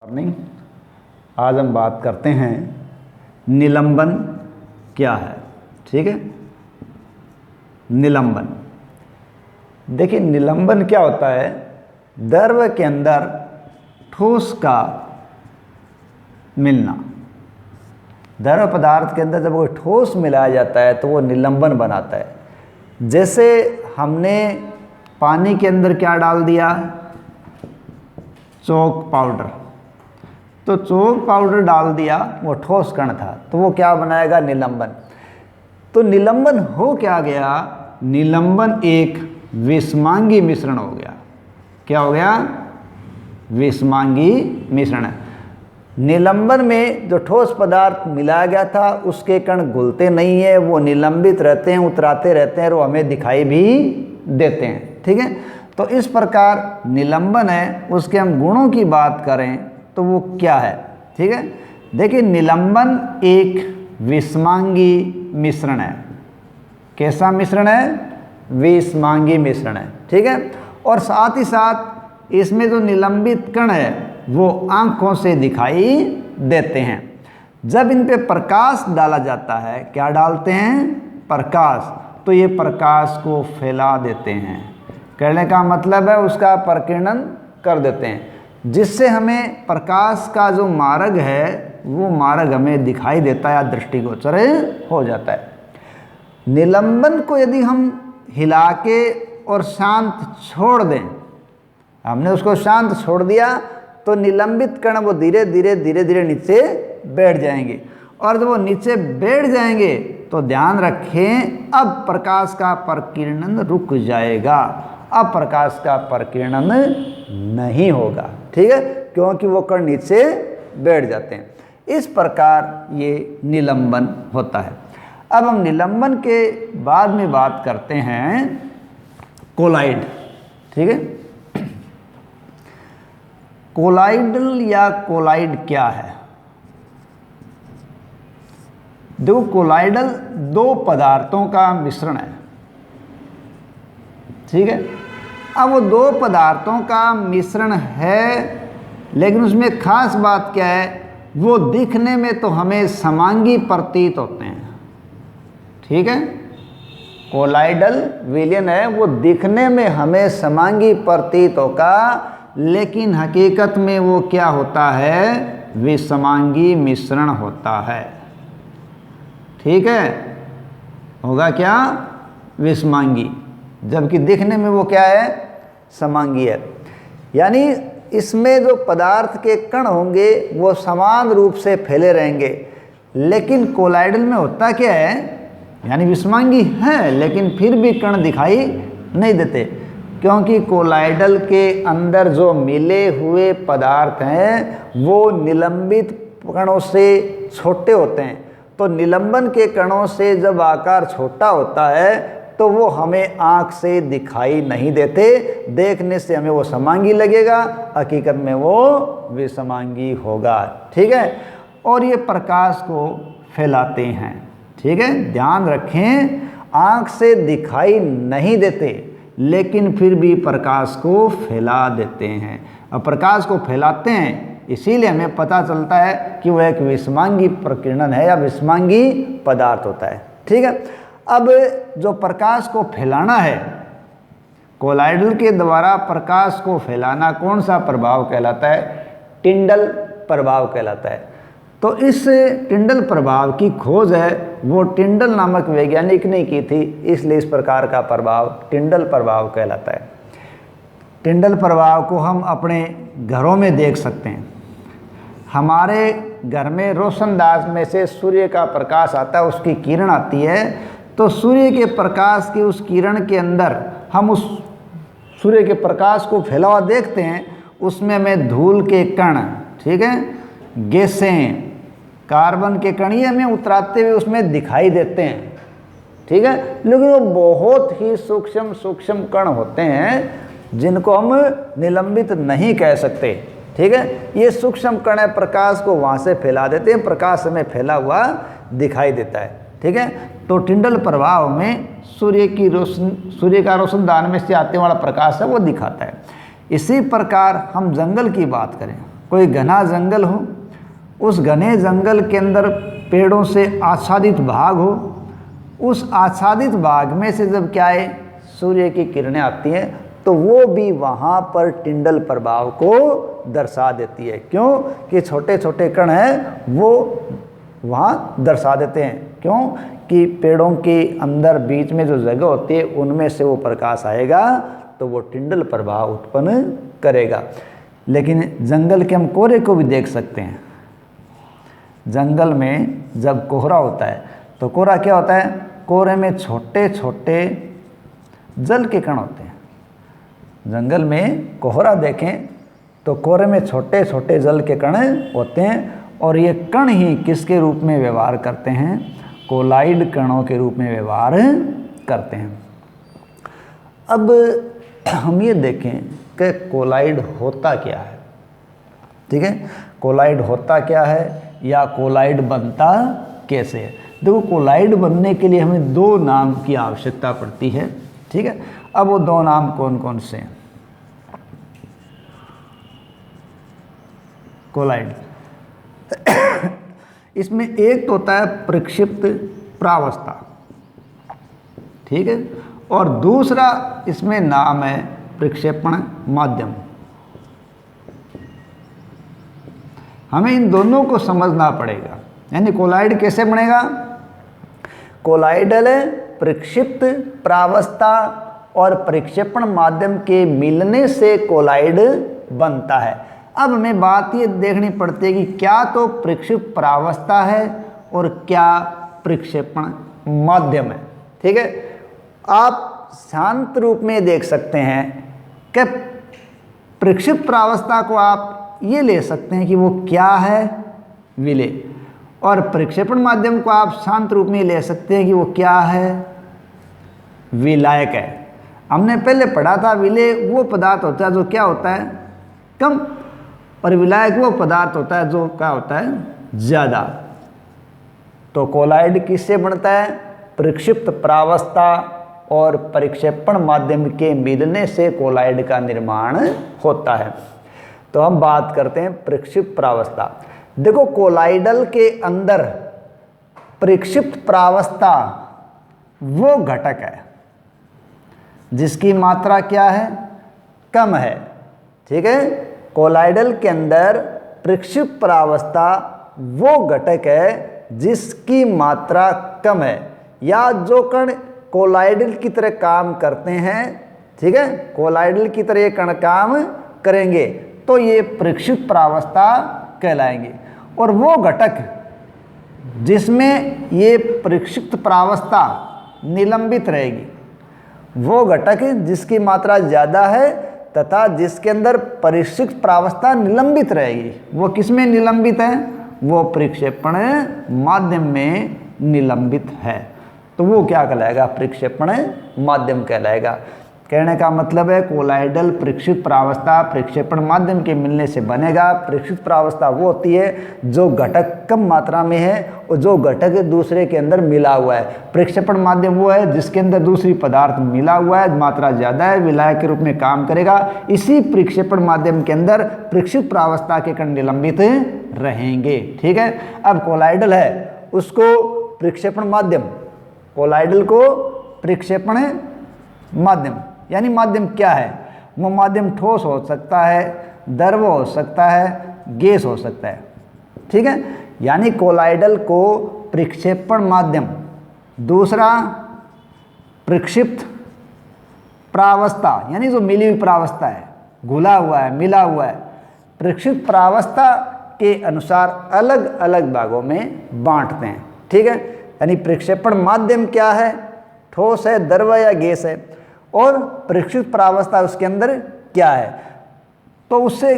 Morning. आज हम बात करते हैं निलंबन क्या है। ठीक है, निलंबन देखिए, निलंबन क्या होता है? द्रव के अंदर ठोस का मिलना। द्रव पदार्थ के अंदर जब कोई ठोस मिलाया जाता है तो वो निलंबन बनाता है। जैसे हमने पानी के अंदर क्या डाल दिया? Chalk powder. तो चॉक पाउडर डाल दिया, वो ठोस कण था, तो वो क्या बनाएगा? निलंबन। तो निलंबन हो क्या गया? निलंबन एक विषमांगी मिश्रण हो गया। क्या हो गया? विषमांगी मिश्रण। निलंबन में जो ठोस पदार्थ मिलाया गया था उसके कण घुलते नहीं है, वो निलंबित रहते हैं, उतराते रहते हैं और हमें दिखाई भी देते हैं। ठीक है, तो इस प्रकार निलंबन है। उसके हम गुणों की बात करें तो वो क्या है? ठीक है, देखिए, निलंबन एक विषमांगी मिश्रण है। कैसा मिश्रण है? विषमांगी मिश्रण है। ठीक है, और साथ ही साथ इसमें जो निलंबित कण है वो आंखों से दिखाई देते हैं। जब इन पे प्रकाश डाला जाता है, क्या डालते हैं? प्रकाश, तो ये प्रकाश को फैला देते हैं। कहने का मतलब है उसका प्रकीर्णन कर देते हैं, जिससे हमें प्रकाश का जो मार्ग है वो मार्ग हमें दिखाई देता है या दृष्टिगोचर हो जाता है। निलंबन को यदि हम हिला के और शांत छोड़ दें, हमने उसको शांत छोड़ दिया तो निलंबित कण वो धीरे धीरे नीचे बैठ जाएंगे, और जब वो नीचे बैठ जाएंगे तो ध्यान रखें, अब प्रकाश का प्रकीर्णन रुक जाएगा। अब प्रकाश का प्रकीर्णन नहीं होगा। ठीक है, क्योंकि वो कण नीचे बैठ जाते हैं। इस प्रकार ये निलंबन होता है। अब हम निलंबन के बाद में बात करते हैं कोलाइड। ठीक है, कोलाइडल या कोलाइड क्या है? देखो, कोलाइडल दो पदार्थों का मिश्रण है। ठीक है, अब वो दो पदार्थों का मिश्रण है, लेकिन उसमें खास बात क्या है? वो दिखने में तो हमें समांगी प्रतीत होते हैं। ठीक है, कोलाइडल विलयन है, वो दिखने में हमें समांगी प्रतीत होगा, लेकिन हकीकत में वो क्या होता है? विषमांगी मिश्रण होता है। ठीक है, होगा क्या? विषमांगी, जबकि दिखने में वो क्या है? समांगी है। यानी इसमें जो पदार्थ के कण होंगे वो समान रूप से फैले रहेंगे, लेकिन कोलाइडल में होता क्या है? यानी विषमांगी है लेकिन फिर भी कण दिखाई नहीं देते, क्योंकि कोलाइडल के अंदर जो मिले हुए पदार्थ हैं वो निलंबित कणों से छोटे होते हैं। तो निलंबन के कणों से जब आकार छोटा होता है तो वो हमें आँख से दिखाई नहीं देते, देखने से हमें वो समांगी लगेगा, हकीकत में वो विषमांगी होगा। ठीक है, और ये प्रकाश को फैलाते हैं। ठीक है, ध्यान रखें, आँख से दिखाई नहीं देते लेकिन फिर भी प्रकाश को फैला देते हैं। अब प्रकाश को फैलाते हैं, इसीलिए हमें पता चलता है कि वह एक विषमांगी प्रकीर्णन है या विषमांगी पदार्थ होता है। ठीक है, अब जो प्रकाश को फैलाना है, कोलाइडल के द्वारा प्रकाश को फैलाना कौन सा प्रभाव कहलाता है? टिंडल प्रभाव कहलाता है। तो इस टिंडल प्रभाव की खोज है वो टिंडल नामक वैज्ञानिक ने की थी, इसलिए इस प्रकार का प्रभाव टिंडल प्रभाव कहलाता है। टिंडल प्रभाव को हम अपने घरों में देख सकते हैं। हमारे घर में रोशनदान में से सूर्य का प्रकाश आता है, उसकी किरण आती है, तो सूर्य के प्रकाश की उस किरण के अंदर हम उस सूर्य के प्रकाश को फैला हुआ देखते हैं, उसमें हमें धूल के कण, ठीक है, गैसें, कार्बन के कण, ये हमें उतराते हुए उसमें दिखाई देते हैं। ठीक है, लेकिन वो बहुत ही सूक्ष्म कण होते हैं जिनको हम निलंबित नहीं कह सकते। ठीक है, ये सूक्ष्म कण है, प्रकाश को वहाँ से फैला देते हैं, प्रकाश हमें फैला हुआ दिखाई देता है। ठीक है, तो टिंडल प्रभाव में सूर्य का रोशनदान में से आते वाला प्रकाश है वो दिखाता है। इसी प्रकार हम जंगल की बात करें कोई घना जंगल हो, उस घने जंगल के अंदर पेड़ों से आच्छादित भाग हो, उस आच्छादित भाग में से जब क्या है सूर्य की किरणें आती हैं तो वो भी वहाँ पर टिंडल प्रभाव को दर्शा देती है। क्यों कि छोटे छोटे कण हैं वो वहाँ दर्शा देते हैं। क्यों कि पेड़ों के अंदर बीच में जो जगह होती है उनमें से वो प्रकाश आएगा तो वो टिंडल प्रभाव उत्पन्न करेगा। लेकिन जंगल के हम कोहरे को भी देख सकते हैं। जंगल में जब कोहरा होता है तो कोहरा क्या होता है, कोहरे में छोटे छोटे जल के कण होते हैं। जंगल में कोहरा देखें तो कोहरे में छोटे छोटे जल के कण होते हैं और ये कण ही किसके रूप में व्यवहार करते हैं, कोलाइड कणों के रूप में व्यवहार करते हैं। अब हम ये देखें कि कोलाइड होता क्या है। ठीक है, कोलाइड होता क्या है या कोलाइड बनता कैसे है। देखो कोलाइड बनने के लिए हमें दो नाम की आवश्यकता पड़ती है। ठीक है, अब वो दो नाम कौन कौन से हैं। कोलाइड इसमें एक तो होता है प्रक्षिप्त प्रावस्था, ठीक है, और दूसरा इसमें नाम है प्रक्षेपण माध्यम। हमें इन दोनों को समझना पड़ेगा। यानी कोलाइड कैसे बनेगा, कोलाइडल प्रक्षिप्त प्रावस्था और प्रक्षेपण माध्यम के मिलने से कोलाइड बनता है। अब हमें बात ये देखनी पड़ती है कि क्या तो प्रक्षिप्त प्रावस्था है और क्या प्रक्षेपण माध्यम है। ठीक है, आप शांत रूप में देख सकते हैं कि प्रक्षिप्त प्रावस्था को आप ये ले सकते हैं कि वो क्या है, विलेय, और प्रक्षेपण माध्यम को आप शांत रूप में ले सकते हैं कि वो क्या है, विलायक है। हमने पहले पढ़ा था विलेय वो पदार्थ होता है जो क्या होता है, कम, और विलायक वो पदार्थ होता है जो क्या होता है, ज़्यादा। तो कोलाइड किससे बनता है, प्रक्षिप्त प्रावस्था और प्रक्षेपण माध्यम के मिलने से कोलाइड का निर्माण होता है। तो हम बात करते हैं प्रक्षिप्त प्रावस्था। देखो कोलाइडल के अंदर प्रक्षिप्त प्रावस्था वो घटक है जिसकी मात्रा क्या है, कम है। ठीक है, कोलाइडल के अंदर प्रक्षिप्त प्रावस्था वो घटक है जिसकी मात्रा कम है, या जो कण कोलाइडल की तरह काम करते हैं। ठीक है, कोलाइडल की तरह ये कण काम करेंगे तो ये प्रक्षिप्त प्रावस्था कहलाएंगे। और वो घटक जिसमें ये प्रक्षिप्त प्रावस्था निलंबित रहेगी, वो घटक जिसकी मात्रा ज़्यादा है तथा जिसके अंदर प्रक्षिप्त प्रावस्था निलंबित रहेगी, वो किस में निलंबित है, वो प्रक्षेपण माध्यम में निलंबित है। तो वो क्या कहलाएगा, प्रक्षेपण माध्यम कहलाएगा। कहने का मतलब है कोलाइडल प्रक्षिप्त प्रावस्था प्रक्षेपण माध्यम के मिलने से बनेगा। प्रक्षिप्त प्रावस्था वो होती है जो घटक कम मात्रा में है और जो घटक दूसरे के अंदर मिला हुआ है। प्रक्षेपण माध्यम वो है जिसके अंदर दूसरी पदार्थ मिला हुआ है, मात्रा ज़्यादा है, विलायक के रूप में काम करेगा। इसी प्रक्षेपण माध्यम के अंदर प्रक्षिप्त प्रावस्था के कण निलंबित रहेंगे। ठीक है, अब कोलाइडल है उसको प्रक्षेपण माध्यम, कोलाइडल को प्रक्षेपण माध्यम, यानी माध्यम क्या है, वो माध्यम ठोस हो सकता है, द्रव हो सकता है, गैस हो सकता है। ठीक है, यानी कोलाइडल को प्रक्षेपण माध्यम, दूसरा प्रक्षिप्त प्रावस्था यानी जो मिली हुई प्रावस्था है, घुला हुआ है, मिला हुआ है, प्रक्षिप्त प्रावस्था के अनुसार अलग अलग भागों में बांटते हैं। ठीक है, यानी प्रक्षेपण माध्यम क्या है, ठोस है, द्रव या गैस है, और प्रक्षिप्त प्रावस्था उसके अंदर क्या है। तो उससे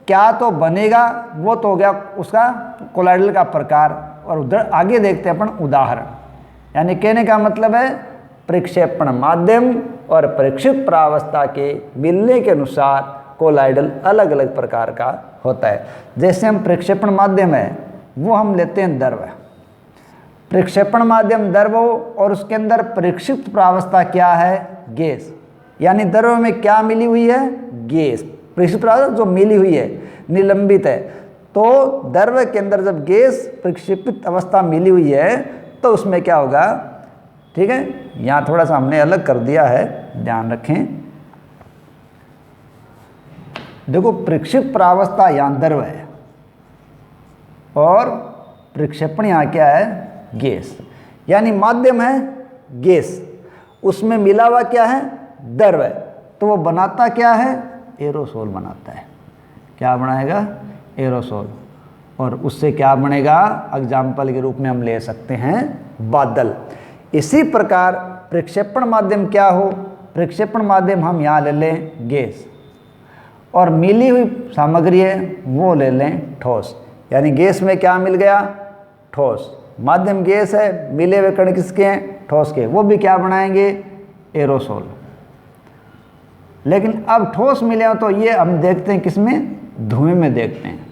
क्या तो बनेगा, वो तो हो गया उसका कोलाइडल का प्रकार। और उधर आगे देखते हैं अपन उदाहरण। यानी कहने का मतलब है प्रक्षेपण माध्यम और प्रक्षिप्त प्रावस्था के मिलने के अनुसार कोलाइडल अलग अलग प्रकार का होता है। जैसे हम प्रक्षेपण माध्यम है वो हम लेते हैं द्रव, प्रक्षेपण माध्यम द्रव और उसके अंदर प्रक्षिप्त प्रावस्था क्या है, गैस। यानी द्रव में क्या मिली हुई है, गैस। प्रक्षेपित प्रावस्था जो मिली हुई है, निलंबित है। तो द्रव्य के अंदर जब गैस प्रक्षेपित अवस्था मिली हुई है तो उसमें क्या होगा, ठीक है। यहाँ थोड़ा सा हमने अलग कर दिया है, ध्यान रखें। देखो प्रक्षेपित प्रावस्था यहाँ द्रव्य है और प्रक्षेपण यहाँ क्या है, गैस, यानी माध्यम है गैस, उसमें मिला हुआ क्या है, द्रव्य। तो वो बनाता क्या है, एरोसोल बनाता है। क्या बनाएगा, एरोसोल। और उससे क्या बनेगा, एग्जाम्पल के रूप में हम ले सकते हैं बादल। इसी प्रकार प्रक्षेपण माध्यम क्या हो, प्रक्षेपण माध्यम हम यहाँ ले लें गैस, और मिली हुई सामग्री है वो ले लें ठोस। यानी गैस में क्या मिल गया, ठोस। माध्यम गैस है, मिले हुए कण किसके हैं, ठोस के, वो भी क्या बनाएंगे, एरोसोल। लेकिन अब ठोस मिले हो तो ये हम देखते हैं किसमें, धुएं में देखते हैं।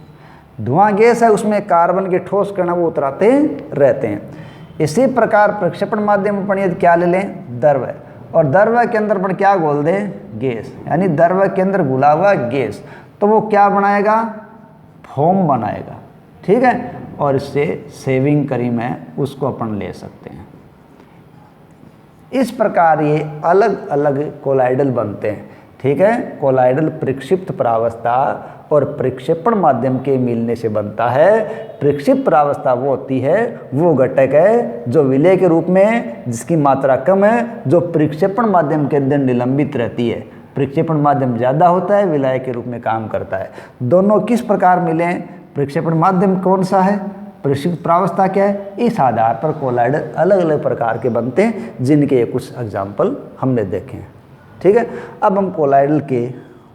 धुआं गैस है, उसमें कार्बन के ठोस कण वो उतराते रहते हैं। इसी प्रकार प्रक्षेपण माध्यम अपन यदि क्या ले लें, द्रव्य, और द्रव्य के अंदर अपन क्या घोल दें, गैस, यानी द्रव्य के अंदर घुला हुआ गैस, तो वो क्या बनाएगा, फोम बनाएगा, ठीक है। और इससे सेविंग क्रीम है उसको अपन ले सकते हैं। इस प्रकार ये अलग अलग कोलाइडल बनते हैं, ठीक है। कोलाइडल प्रक्षिप्त प्रावस्था और प्रक्षेपण माध्यम के मिलने से बनता है। प्रक्षिप्त प्रावस्था वो होती है, वो घटक है जो विलय के रूप में, जिसकी मात्रा कम है, जो प्रक्षेपण माध्यम के अंदर निलंबित रहती है। प्रक्षेपण माध्यम ज़्यादा होता है, विलय के रूप में काम करता है। दोनों किस प्रकार मिले, प्रक्षेपण माध्यम कौन सा है, प्रक्षिप्त प्रावस्था क्या है, इस आधार पर कोलाइडल अलग अलग प्रकार के बनते हैं, जिनके कुछ एग्जाम्पल हमने देखे हैं, ठीक है। अब हम कोलाइडल के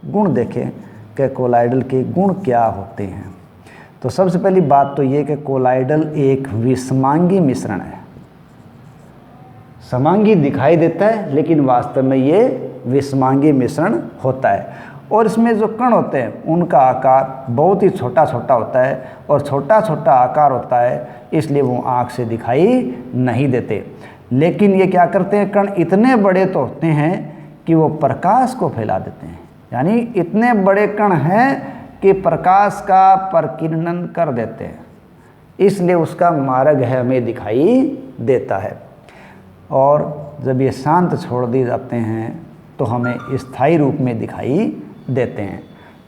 गुण देखें कि कोलाइडल के गुण क्या होते हैं। तो सबसे पहली बात तो ये कि कोलाइडल एक विषमांगी मिश्रण है। समांगी दिखाई देता है लेकिन वास्तव में ये विषमांगी मिश्रण होता है। और इसमें जो कण होते हैं उनका आकार बहुत ही छोटा छोटा होता है, और छोटा छोटा आकार होता है इसलिए वो आँख से दिखाई नहीं देते। लेकिन ये क्या करते हैं, कण इतने बड़े तो होते हैं कि वो प्रकाश को फैला देते हैं। यानी इतने बड़े कण हैं कि प्रकाश का प्रकीर्णन कर देते हैं, इसलिए उसका मार्ग है हमें दिखाई देता है। और जब ये शांत छोड़ दिए जाते हैं तो हमें स्थायी रूप में दिखाई देते हैं।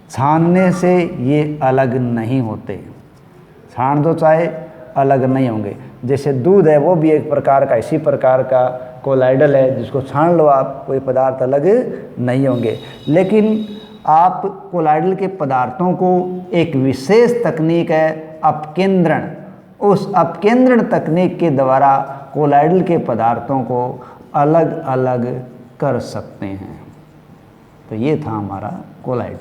छानने से ये अलग नहीं होते, छान दो चाहे अलग नहीं होंगे। जैसे दूध है वो भी एक प्रकार का, इसी प्रकार का कोलाइडल है, जिसको छान लो आप, कोई पदार्थ अलग नहीं होंगे। लेकिन आप कोलाइडल के पदार्थों को एक विशेष तकनीक है अपकेंद्रण, उस अपकेंद्रण तकनीक के द्वारा कोलाइडल के पदार्थों को अलग अलग कर सकते हैं। तो ये था हमारा कोलाइड।